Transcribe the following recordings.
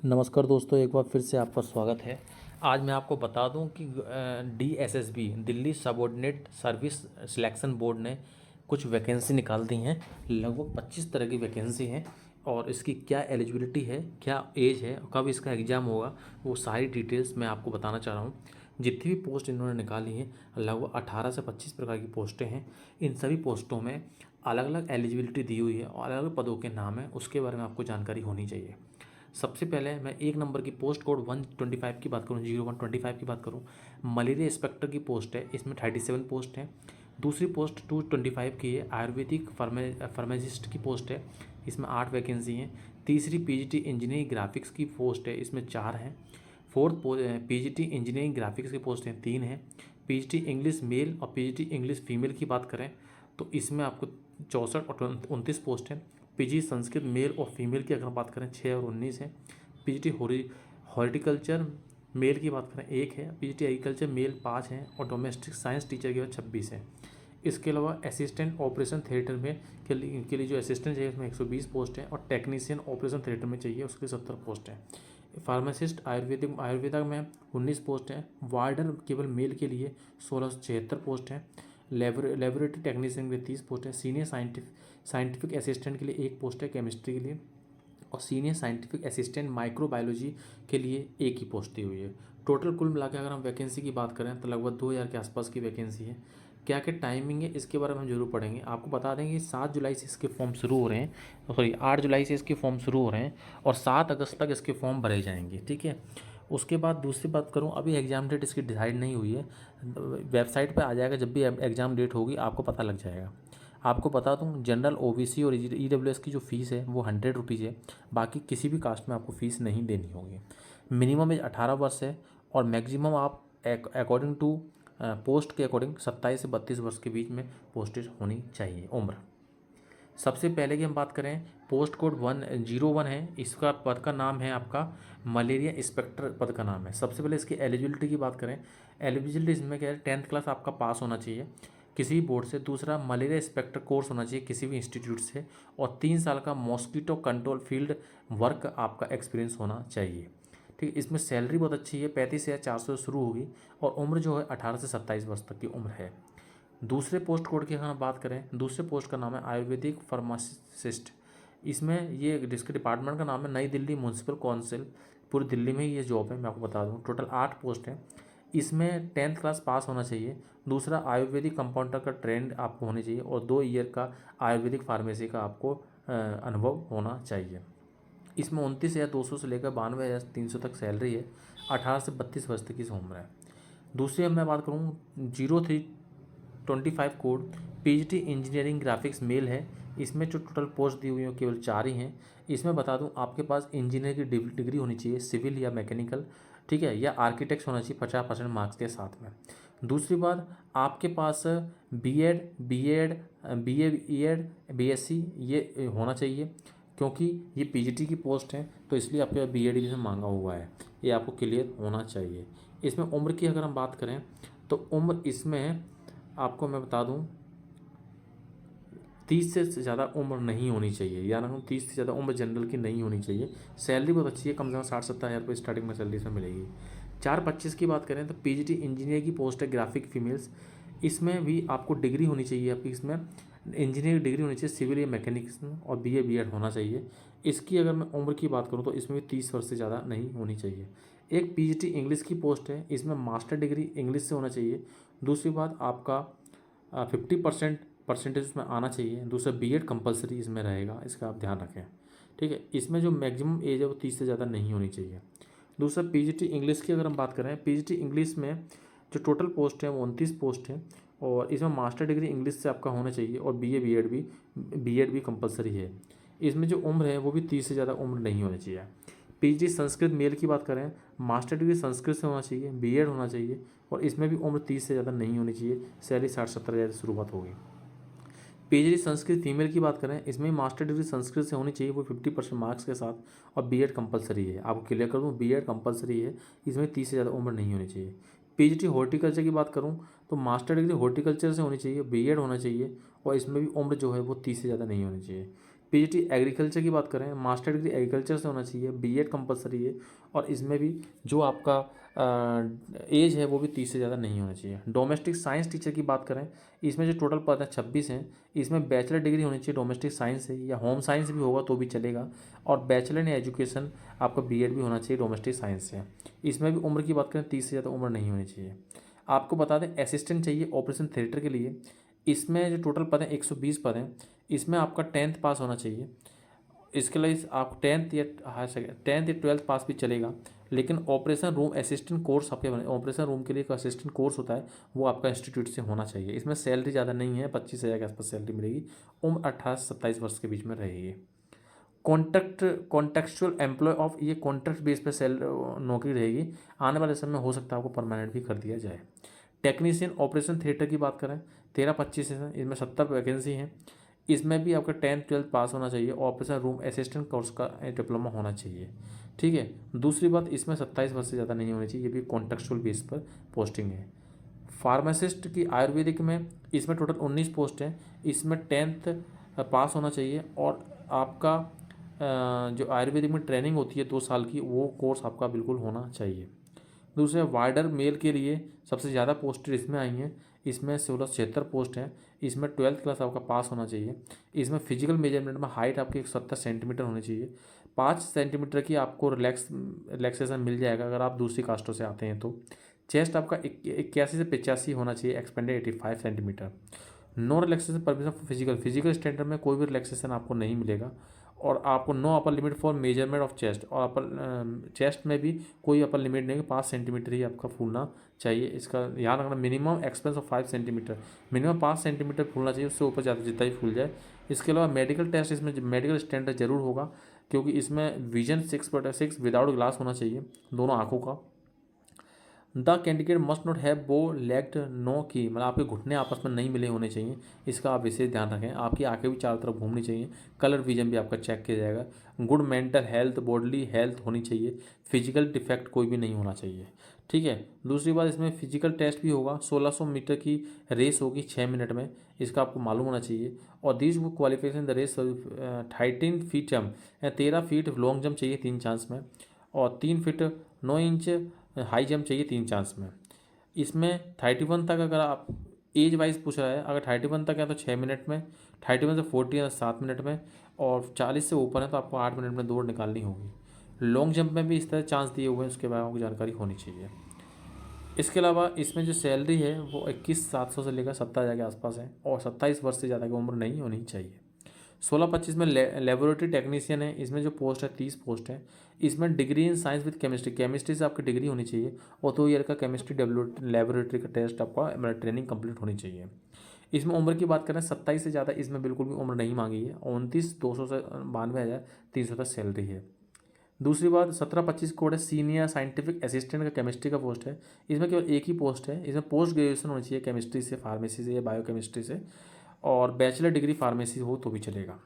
नमस्कार दोस्तों, एक बार फिर से आपका स्वागत है। आज मैं आपको बता दूं कि DSSB Delhi subordinate service selection board ने कुछ वैकेंसी निकाल दी हैं। लगभग 25 तरह की वैकेंसी हैं और इसकी क्या एलिजिबिलिटी है, क्या एज है, कब इसका एग्ज़ाम होगा, वो सारी डिटेल्स मैं आपको बताना चाह रहा हूँ। जितनी भी पोस्ट इन्होंने निकाली हैं लगभग 18 से 25 प्रकार की पोस्टें हैं। इन सभी पोस्टों में अलग अलग एलिजिबिलिटी दी हुई है और अलग अलग पदों के नाम हैं, उसके बारे में आपको जानकारी होनी चाहिए। सबसे पहले मैं एक नंबर की पोस्ट कोड 125 की बात करूँ, 0125 की बात करूँ, मलेरिया इंस्पेक्टर की पोस्ट है। इसमें 37 पोस्ट हैं। दूसरी पोस्ट 225 की है, आयुर्वेदिक फार्मासिस्ट की पोस्ट है। इसमें 8 वैकेंसी हैं। तीसरी PGT इंजीनियरिंग ग्राफिक्स की पोस्ट है, इसमें 4 हैं। फोर्थ PGT इंजीनियरिंग ग्राफिक्स की पोस्ट हैं, 3 हैं। PGT इंग्लिश मेल और PGT इंग्लिश फीमेल की बात करें तो इसमें आपको 64 और 29 पोस्ट हैं। PG संस्कृत मेल और फीमेल की अगर बात करें 6 और 19 है। PGT हॉर्टिकल्चर मेल की बात करें 1 है। PGT एग्रीकल्चर मेल 5 हैं और डोमेस्टिक साइंस टीचर की बात 26 है। इसके अलावा असिस्टेंट ऑपरेशन थिएटर में के लिए जो असिस्टेंट चाहिए उसमें 120 पोस्ट है और टेक्नीशियन ऑपरेशन थिएटर में चाहिए उसके 70 पोस्ट हैं। फार्मासिस्ट आयुर्वेदा में 19 पोस्ट हैं। वार्डर केवल मेल के लिए 1676 पोस्ट हैं। लेबोरेटरी टेक्नीशियन के लिए 30 पोस्ट है। सीनियर साइंटिफिक असिस्टेंट के लिए 1 पोस्ट है केमिस्ट्री के लिए, और सीनियर साइंटिफिक असिस्टेंट माइक्रोबायोलॉजी के लिए 1 ही पोस्ट दी हुई है। टोटल कुल मिलाकर अगर हम वैकेंसी की बात करें तो लगभग 2000 के आसपास की वैकेंसी है। क्या क्या टाइमिंग है इसके बारे में हम जरूर पढ़ेंगे। आपको बता देंगे 7 जुलाई से इसके फॉर्म शुरू हो रहे हैं, सॉरी 8 जुलाई से इसके फॉर्म शुरू हो रहे हैं और 7 अगस्त तक इसके फॉर्म भरे जाएंगे। ठीक है। उसके बाद दूसरी बात करूं, अभी एग्ज़ाम डेट इसकी डिसाइड नहीं हुई है। वेबसाइट पे आ जाएगा, जब भी एग्ज़ाम डेट होगी आपको पता लग जाएगा। आपको बता दूं, जनरल OBC और EWS की जो फ़ीस है वो 100 रुपीज़ है। बाकी किसी भी कास्ट में आपको फ़ीस नहीं देनी होगी। मिनिमम एज 18 वर्ष है और मैक्सिमम आप अकॉर्डिंग टू पोस्ट के अकॉर्डिंग 27 से 32 वर्ष के बीच में पोस्टेज होनी चाहिए उम्र। सबसे पहले की हम बात करें, पोस्ट कोड 101 है। इसका पद का नाम है आपका मलेरिया इंस्पेक्टर पद का नाम है। सबसे पहले इसकी एलिजिबिलिटी की बात करें, एलिजिबिलिटी इसमें क्या है, 10th क्लास आपका पास होना चाहिए किसी भी बोर्ड से। दूसरा, मलेरिया इंस्पेक्टर कोर्स होना चाहिए किसी भी इंस्टीट्यूट से, और 3 साल का मॉस्किटो कंट्रोल फील्ड वर्क आपका एक्सपीरियंस होना चाहिए। ठीक है। इसमें सैलरी बहुत अच्छी है, 35,400 से शुरू होगी और उम्र जो है 18 से 27 वर्ष तक की उम्र है। दूसरे पोस्ट कोड की अगर हम बात करें, दूसरे पोस्ट का नाम है आयुर्वेदिक फार्मासिस्ट। इसमें ये जिसके डिपार्टमेंट का नाम है नई दिल्ली म्यूनसिपल काउंसिल, पूरी दिल्ली में ही ये जॉब है। मैं आपको बता दूं टोटल 8 पोस्ट हैं। इसमें 10th क्लास पास होना चाहिए। दूसरा, आयुर्वेदिक कंपाउंडर का ट्रेंड आपको होनी चाहिए और 2 ईयर का आयुर्वेदिक फार्मेसी का आपको अनुभव होना चाहिए। इसमें 29,200 से लेकर 92,300 तक सैलरी है। 18 से 32 वर्ष तक की उम्र है। दूसरी अब मैं बात करूँ 0325 code, PGT engineering graphics male है। इसमें जो टोटल पोस्ट दी हुई है केवल 4 ही हैं। इसमें बता दूं आपके पास इंजीनियर की डिग्री होनी चाहिए, सिविल या मैकेनिकल, ठीक है, या आर्किटेक्ट होना चाहिए 50% मार्क्स के साथ में। दूसरी बात, आपके पास B.Ed BSc ये होना चाहिए, क्योंकि ये PGT की पोस्ट है तो इसलिए आपके पास B.Ed भी मांगा हुआ है, ये आपको क्लियर होना चाहिए। इसमें उम्र की अगर हम बात करें तो उम्र इसमें आपको मैं बता दूं 30 से ज़्यादा उम्र नहीं होनी चाहिए, या ना 30 से ज़्यादा उम्र जनरल की नहीं होनी चाहिए। सैलरी बहुत अच्छी है, कम से कम 60-70 हज़ार रुपये स्टार्टिंग में सैलरी इसमें मिलेगी। 425 की बात करें तो PGT इंजीनियर की पोस्ट है ग्राफिक फीमेल्स। इसमें भी आपको डिग्री होनी चाहिए, आपकी इसमें इंजीनियर की डिग्री होनी चाहिए, सिविल या मैकेनिक्स और BA B.Ed होना चाहिए। इसकी अगर मैं उम्र की बात करूँ तो इसमें भी 30 वर्ष से ज़्यादा नहीं होनी चाहिए। एक PGT इंग्लिश की पोस्ट है, इसमें मास्टर डिग्री इंग्लिश से होना चाहिए। दूसरी बात, आपका 50% इसमें आना चाहिए। दूसरा, B.Ed कंपलसरी इसमें रहेगा, इसका आप ध्यान रखें। ठीक है। इसमें जो मैक्सिमम एज है वो 30 से ज़्यादा नहीं होनी चाहिए। दूसरा, PGT इंग्लिश की अगर हम बात करें, PGT इंग्लिश में जो टोटल पोस्ट है वो 29 पोस्ट है और इसमें मास्टर डिग्री इंग्लिश से आपका होना चाहिए और B.Ed भी कंपलसरी है। इसमें जो उम्र है वो भी 30 से ज़्यादा उम्र नहीं होनी चाहिए। PGT संस्कृत मेल की बात करें, मास्टर डिग्री संस्कृत से होना चाहिए, B.Ed होना चाहिए और इसमें भी उम्र 30 से ज़्यादा नहीं होनी चाहिए। सैलरी 60-70 हज़ार से शुरुआत होगी। PGT संस्कृत फीमेल की बात करें, इसमें मास्टर डिग्री संस्कृत से होनी चाहिए, वो 50% मार्क्स के साथ, और B.Ed कंपलसरी है। आपको क्लियर कर दूँ, B.Ed कंपलसरी है, इसमें 30 से ज़्यादा उम्र नहीं होनी चाहिए। PGT हॉर्टिकल्चर की बात करूँ तो मास्टर डिग्री हॉर्टिकल्चर से होनी चाहिए, B.Ed होना चाहिए और इसमें भी उम्र जो है वो 30 से ज़्यादा नहीं होनी चाहिए। पीजीटी एग्रीकल्चर की बात करें, मास्टर डिग्री एग्रीकल्चर से होना चाहिए, बीएड कंपलसरी है, और इसमें भी जो आपका एज है वो भी 30 से ज़्यादा नहीं होना चाहिए। डोमेस्टिक साइंस टीचर की बात करें, इसमें जो टोटल पद है 26 हैं, इसमें बैचलर डिग्री होनी चाहिए डोमेस्टिक साइंस से, या होम साइंस भी होगा तो भी चलेगा, और बैचलर इन एजुकेशन आपका बीएड भी होना चाहिए डोमेस्टिक साइंस से। इसमें भी उम्र की बात करें 30 से ज़्यादा उम्र नहीं होनी चाहिए। आपको बता दें असिस्टेंट चाहिए ऑपरेशन थिएटर के लिए, इसमें जो टोटल पद हैं 120 पद हैं, इसमें आपका 10th पास होना चाहिए। इसके लिए आप 10th या 12th पास भी चलेगा, लेकिन ऑपरेशन रूम असिस्टेंट कोर्स आपके ऑपरेशन रूम के लिए एक असिस्टेंट कोर्स होता है, वो आपका इंस्टीट्यूट से होना चाहिए। इसमें सैलरी ज़्यादा नहीं है, 25,000 के आसपास सैलरी मिलेगी, उम्र 18 से 27 वर्ष के बीच में रहेगी। कॉन्टेक्चुअल एम्प्लॉय ऑफ, ये कॉन्ट्रैक्ट बेस पे नौकरी रहेगी, आने वाले समय में हो सकता है आपको परमानेंट भी कर दिया जाए। टेक्नीशियन ऑपरेशन थिएटर की बात करें, 13-25 है, इसमें 70 वैकेंसी हैं, इसमें भी आपका 10th-12th पास होना चाहिए, ऑपरेशन रूम असिस्टेंट कोर्स का डिप्लोमा होना चाहिए। ठीक है, दूसरी बात, इसमें 27 वर्ष से ज़्यादा नहीं होनी चाहिए, ये भी कॉन्टेक्चुअल बेस पर पोस्टिंग है। फार्मासिस्ट की आयुर्वेदिक में, इसमें टोटल 19 पोस्ट हैं, इसमें 10th पास होना चाहिए, और आपका जो आयुर्वेदिक में ट्रेनिंग होती है 2 साल की, वो कोर्स आपका बिल्कुल होना चाहिए। दूसरे वार्डर मेल के लिए सबसे ज़्यादा पोस्ट इसमें आई हैं, इसमें 1676 पोस्ट हैं, इसमें 12th क्लास आपका पास होना चाहिए। इसमें फिजिकल मेजरमेंट में हाइट आपकी 170 सेंटीमीटर होनी चाहिए, 5 सेंटीमीटर की आपको रिलैक्सेशन मिल जाएगा अगर आप दूसरी कास्टों से आते हैं तो। चेस्ट आपका 81 से 85 होना चाहिए, expanded 85 centimetre. No relaxation permission for physical standard में कोई भी रिलैक्सेशन आपको नहीं मिलेगा, और आपको no upper limit for measurement of chest, और अपर चेस्ट में भी कोई अपर लिमिट नहीं है, 5 सेंटीमीटर ही आपका फूलना चाहिए। इसका ध्यान रखना, minimum expense of 5 centimetre, minimum 5 centimetre फूलना चाहिए, उससे ऊपर ज़्यादा जितना ही फूल जाए। इसके अलावा मेडिकल टेस्ट, इसमें मेडिकल स्टैंडर्ड जरूर होगा, क्योंकि इसमें विजन 6/6 विदाउट ग्लास होना चाहिए दोनों आँखों का। The candidate must not have बो लेग्ड नो की, मतलब आपके घुटने आपस में नहीं मिले होने चाहिए, इसका आप विशेष ध्यान रखें। आपकी आंखें भी चारों तरफ घूमनी चाहिए, कलर विजन भी आपका चेक किया जाएगा। Good mental health, bodily health होनी चाहिए, फिजिकल डिफेक्ट कोई भी नहीं होना चाहिए। ठीक है, दूसरी बात, इसमें फिजिकल टेस्ट भी होगा, 1600 मीटर की रेस होगी 6 मिनट में, इसका आपको मालूम होना चाहिए। और this book qualification the race 13 feet jump, 13 feet long jump चाहिए 3 चांस में, और 3 फीट 9 इंच हाई जंप चाहिए 3 चांस में। इसमें 31 तक अगर आप एज वाइज पूछ रहा है, अगर 31 तक है तो 6 मिनट में, 31 से 40 है तो 7 मिनट में, और 40 से ऊपर है तो आपको 8 मिनट में दौड़ निकालनी होगी। लॉन्ग जंप में भी इस तरह चांस दिए हुए हैं, उसके बारे में आपको जानकारी होनी चाहिए। इसके अलावा इसमें जो सैलरी है वो 21,700 से लेकर 27,000 के आसपास है, और 27 वर्ष से ज़्यादा की उम्र नहीं होनी चाहिए। 16-25 में लेबोरेटरी टेक्नीशियन है, इसमें जो पोस्ट है 30 पोस्ट है, इसमें degree in science with chemistry से आपकी डिग्री होनी चाहिए, और 2 ईयर का केमिस्ट्री लेबोरेटरी का टेस्ट आपका मतलब ट्रेनिंग कंप्लीट होनी चाहिए। इसमें उम्र की बात करें 27 से ज़्यादा इसमें बिल्कुल भी उम्र नहीं मांगी है, 29,200 से 92,300 तक सैलरी है। दूसरी बात, 17-25 कोड है, सीनियर साइंटिफिक असिस्टेंट का केमिस्ट्री का पोस्ट है, इसमें केवल एक ही पोस्ट है, इसमें पोस्ट ग्रेजुएशन होनी चाहिए केमिस्ट्री से, फार्मेसी से या बायोकेमिस्ट्री से, और बैचलर डिग्री फार्मेसी हो तो भी चलेगा।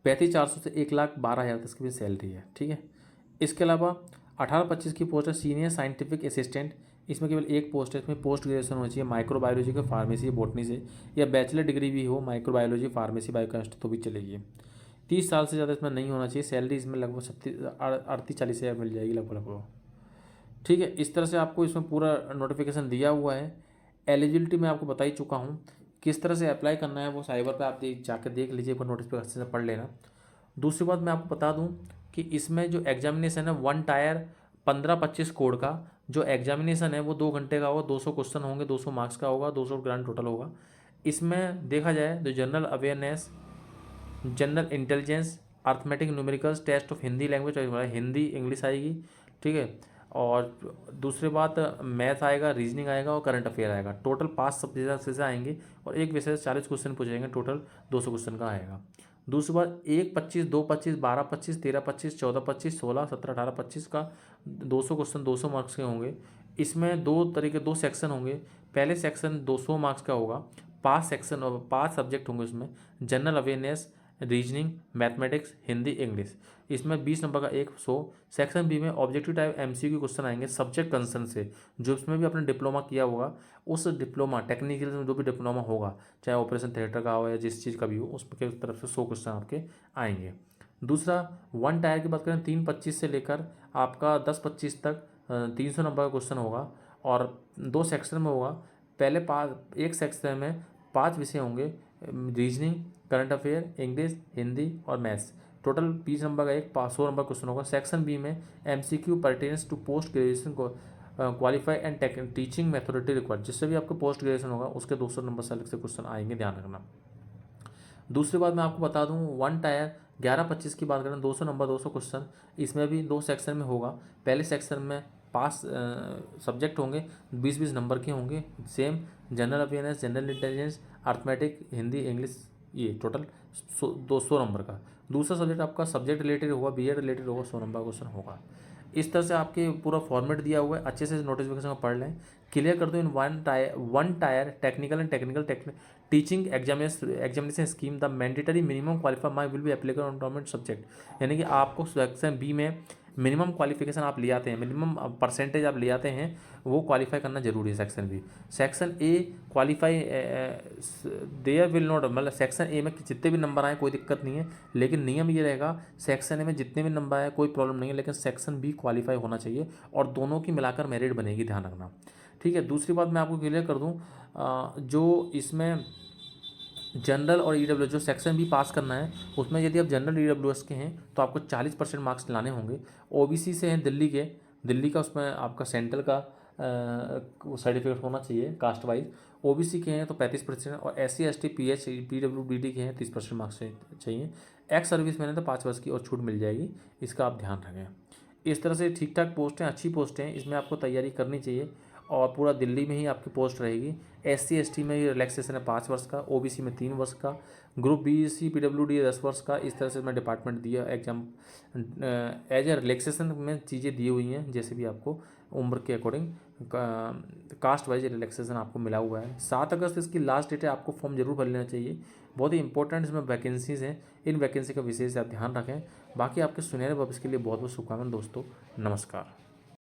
35,400 से 1,12,000 तक की भी सैलरी है। ठीक है, इसके अलावा 18-25 की पोस्ट है सीनियर साइंटिफिक असिस्टेंट, इसमें केवल एक पोस्ट है, इसमें पोस्ट ग्रेजुएशन होनी चाहिए माइक्रोबायोलॉजी के फार्मेसी बॉटनी से, या बैचलर डिग्री भी हो माइक्रोबायोलॉजी फार्मेसी बायोकेमिस्ट्री तो भी चलेगी। 30 साल से ज़्यादा इसमें नहीं होना चाहिए। सैलरी इसमें लगभग 38-40 हज़ार मिल जाएगी लगभग। ठीक है, इस तरह से आपको इसमें पूरा नोटिफिकेशन दिया हुआ है। एलिजिबिलिटी मैं आपको बता ही चुका हूँ, किस तरह से अप्लाई करना है वो साइबर पे आप जाकर देख लीजिए, एक बार नोटिफिकेशन से पढ़ लेना। दूसरी बात मैं आपको बता दूं कि इसमें जो एग्जामिनेशन है 1 टायर 15-25 कोड का जो एग्जामिनेशन है वो 2 घंटे का होगा, 200 क्वेश्चन होंगे, 200 मार्क्स का होगा, 200 ग्रांड टोटल होगा। इसमें देखा जाए तो general awareness, general intelligence, arithmetic, numericals, test of Hindi language, Hindi English आएगी। ठीक है, और दूसरी बात मैथ आएगा, रीजनिंग आएगा, और करंट अफेयर आएगा। टोटल 5 सब्जेक्ट से आएंगे, और एक विषय से 40 क्वेश्चन पूछेंगे, टोटल 200 क्वेश्चन का आएगा। दूसरी बात, 1-25, 2-25, 12-25, 13-25, 14-25, 16, 17, 18, 25 का 200 क्वेश्चन 200 मार्क्स के होंगे। इसमें 2 सेक्शन होंगे। पहले सेक्शन 200 मार्क्स का होगा, 5 सेक्शन और 5 सब्जेक्ट होंगे उसमें। General awareness, reasoning, mathematics, Hindi, English. इसमें 20 नंबर का 100। सेक्शन बी में ऑब्जेक्टिव टाइप एमसीक्यू क्वेश्चन आएंगे सब्जेक्ट कंसर्न से, जो उसमें भी आपने डिप्लोमा किया होगा, उस डिप्लोमा टेक्निकल में जो भी डिप्लोमा होगा, चाहे ऑपरेशन थिएटर का हो या जिस चीज़ का भी हो, उसके तरफ से 100 क्वेश्चन आपके आएंगे। दूसरा, वन टायर की बात करें 325 से लेकर आपका 1025 तक 300 नंबर का क्वेश्चन होगा और 2 सेक्शन में होगा। पहले एक सेक्शन में 5 विषय होंगे, reasoning, current affair, English, Hindi और मैथ्स। टोटल 20 नंबर का 100 नंबर क्वेश्चन होगा। सेक्शन बी में MCQ pertains to post graduation को qualify and teaching majority required, जिससे भी आपको पोस्ट ग्रेजुएशन होगा उसके 200 नंबर से अलग से क्वेश्चन आएंगे, ध्यान रखना। दूसरी बात मैं आपको बता दूं, वन टायर 11-25 की बात करें 200 नंबर 200 क्वेश्चन, इसमें भी 2 सेक्शन में होगा। पहले सेक्शन में 5 सब्जेक्ट होंगे, 20-20 नंबर के होंगे, same general awareness, general intelligence, arithmetic, Hindi, English, ये टोटल 200 नंबर का। दूसरा सब्जेक्ट आपका सब्जेक्ट रिलेटेड होगा, बीएड रिलेटेड होगा, 100 नंबर क्वेश्चन होगा। इस तरह से आपके पूरा फॉर्मेट दिया हुआ है, अच्छे से नोटिफिकेशन में पढ़ लें। क्लियर कर दो in one tyre technical and technical teaching examination scheme, the mandatory minimum qualify mark will be applicable on government subject. यानी कि आपको सेक्शन बी में मिनिमम क्वालिफिकेशन आप ले आते हैं, मिनिमम परसेंटेज आप ले आते हैं, वो क्वालिफाई करना जरूरी है section B. Section A qualify there will not, मतलब सेक्शन ए में जितने भी नंबर आए कोई दिक्कत नहीं है, लेकिन नियम ये रहेगा सेक्शन ए में जितने भी नंबर आए कोई प्रॉब्लम नहीं है, लेकिन सेक्शन बी क्वालिफाई होना चाहिए और दोनों की मिलाकर मेरिट बनेगी, ध्यान रखना। ठीक है। दूसरी बात मैं आपको क्लियर कर दूं, जो इसमें जनरल और ईडब्ल्यू जो सेक्शन भी पास करना है, उसमें यदि आप जनरल ईडब्ल्यूएस के हैं तो आपको 40% मार्क्स लाने होंगे। ओबीसी से हैं दिल्ली का उसमें आपका सेंट्रल का सर्टिफिकेट होना चाहिए कास्ट वाइज। ओबीसी के हैं तो 35% और SC ST PWBD के हैं 30% मार्क्स चाहिए। एक्स सर्विस मैंने तो 5 वर्ष की और छूट मिल जाएगी, इसका आप ध्यान रखें। इस तरह से ठीक ठाक पोस्ट हैं, अच्छी पोस्ट हैं, इसमें आपको तैयारी करनी चाहिए और पूरा दिल्ली में ही आपकी पोस्ट रहेगी। SC ST में ये रिलैक्सेशन है 5 वर्ष का, OBC में 3 वर्ष का, ग्रुप BC PWD 10 वर्ष का। इस तरह से मैं डिपार्टमेंट दिया एग्जाम एज ए रिलैक्सेशन में चीज़ें दी हुई हैं, जैसे भी आपको उम्र के अकॉर्डिंग कास्ट वाइज रिलैक्सेशन आपको मिला हुआ है। 7 अगस्त इसकी लास्ट डेट है, आपको फॉर्म जरूर भर लेना चाहिए। बहुत ही इंपॉर्टेंट इसमें वैकेंसीज़ हैं, इन वैकेंसी का विशेष आप ध्यान रखें। बाकी आपके सुनहरे भविष्य के लिए बहुत बहुत शुभकामनाएं दोस्तों, नमस्कार।